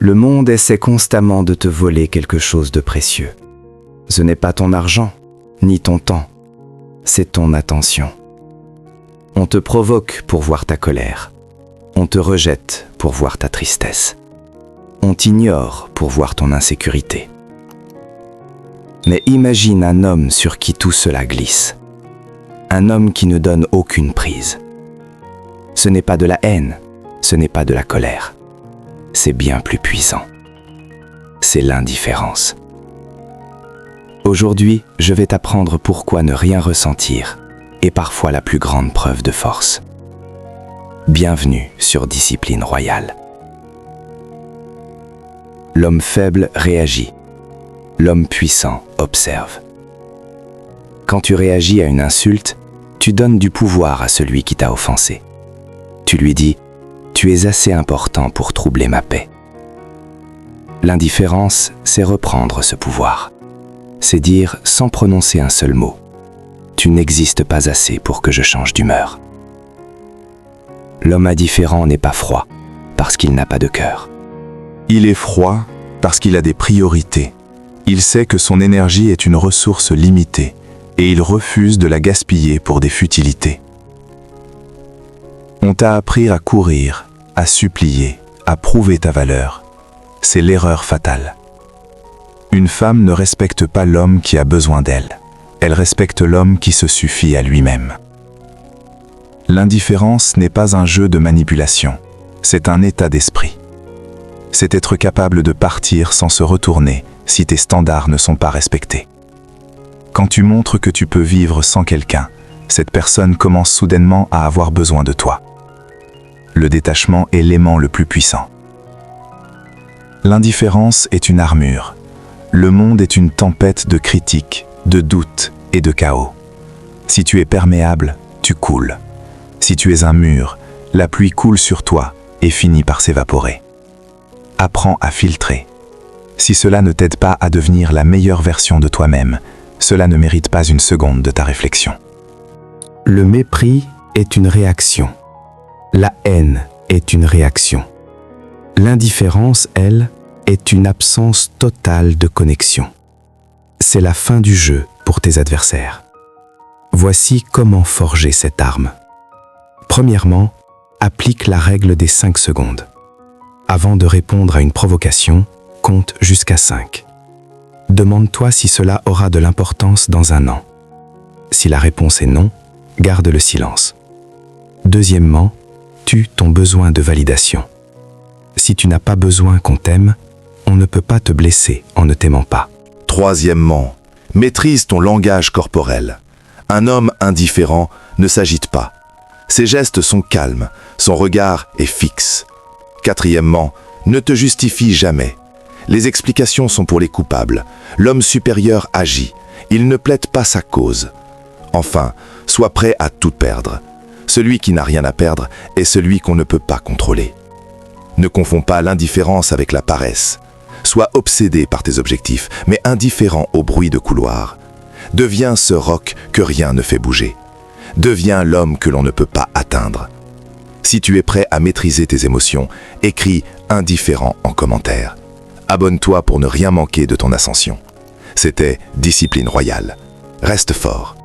Le monde essaie constamment de te voler quelque chose de précieux. Ce n'est pas ton argent, ni ton temps, c'est ton attention. On te provoque pour voir ta colère. On te rejette pour voir ta tristesse. On t'ignore pour voir ton insécurité. Mais imagine un homme sur qui tout cela glisse. Un homme qui ne donne aucune prise. Ce n'est pas de la haine, ce n'est pas de la colère. C'est bien plus puissant. C'est l'indifférence. Aujourd'hui, je vais t'apprendre pourquoi ne rien ressentir est parfois la plus grande preuve de force. Bienvenue sur Discipline Royale. L'homme faible réagit. L'homme puissant observe. Quand tu réagis à une insulte, tu donnes du pouvoir à celui qui t'a offensé. Tu lui dis « Tu es assez important pour troubler ma paix ». L'indifférence, c'est reprendre ce pouvoir. C'est dire sans prononcer un seul mot « Tu n'existes pas assez pour que je change d'humeur ». L'homme indifférent n'est pas froid, parce qu'il n'a pas de cœur. Il est froid parce qu'il a des priorités. Il sait que son énergie est une ressource limitée et il refuse de la gaspiller pour des futilités. On t'a appris à courir, à supplier, à prouver ta valeur. C'est l'erreur fatale. Une femme ne respecte pas l'homme qui a besoin d'elle. Elle respecte l'homme qui se suffit à lui-même. L'indifférence n'est pas un jeu de manipulation, c'est un état d'esprit. C'est être capable de partir sans se retourner si tes standards ne sont pas respectés. Quand tu montres que tu peux vivre sans quelqu'un, cette personne commence soudainement à avoir besoin de toi. Le détachement est l'aimant le plus puissant. L'indifférence est une armure. Le monde est une tempête de critiques, de doutes et de chaos. Si tu es perméable, tu coules. Si tu es un mur, la pluie coule sur toi et finit par s'évaporer. Apprends à filtrer. Si cela ne t'aide pas à devenir la meilleure version de toi-même, cela ne mérite pas une seconde de ta réflexion. Le mépris est une réaction. La haine est une réaction. L'indifférence, elle, est une absence totale de connexion. C'est la fin du jeu pour tes adversaires. Voici comment forger cette arme. Premièrement, applique la règle des 5 secondes. Avant de répondre à une provocation, compte jusqu'à 5. Demande-toi si cela aura de l'importance dans un an. Si la réponse est non, garde le silence. Deuxièmement, tue ton besoin de validation. Si tu n'as pas besoin qu'on t'aime, on ne peut pas te blesser en ne t'aimant pas. Troisièmement, maîtrise ton langage corporel. Un homme indifférent ne s'agite pas. Ses gestes sont calmes, son regard est fixe. Quatrièmement, ne te justifie jamais. Les explications sont pour les coupables. L'homme supérieur agit. Il ne plaide pas sa cause. Enfin, sois prêt à tout perdre. Celui qui n'a rien à perdre est celui qu'on ne peut pas contrôler. Ne confonds pas l'indifférence avec la paresse. Sois obsédé par tes objectifs, mais indifférent au bruit de couloir. Deviens ce roc que rien ne fait bouger. Deviens l'homme que l'on ne peut pas atteindre. Si tu es prêt à maîtriser tes émotions, écris « indifférent » en commentaire. Abonne-toi pour ne rien manquer de ton ascension. C'était Discipline Royale. Reste fort.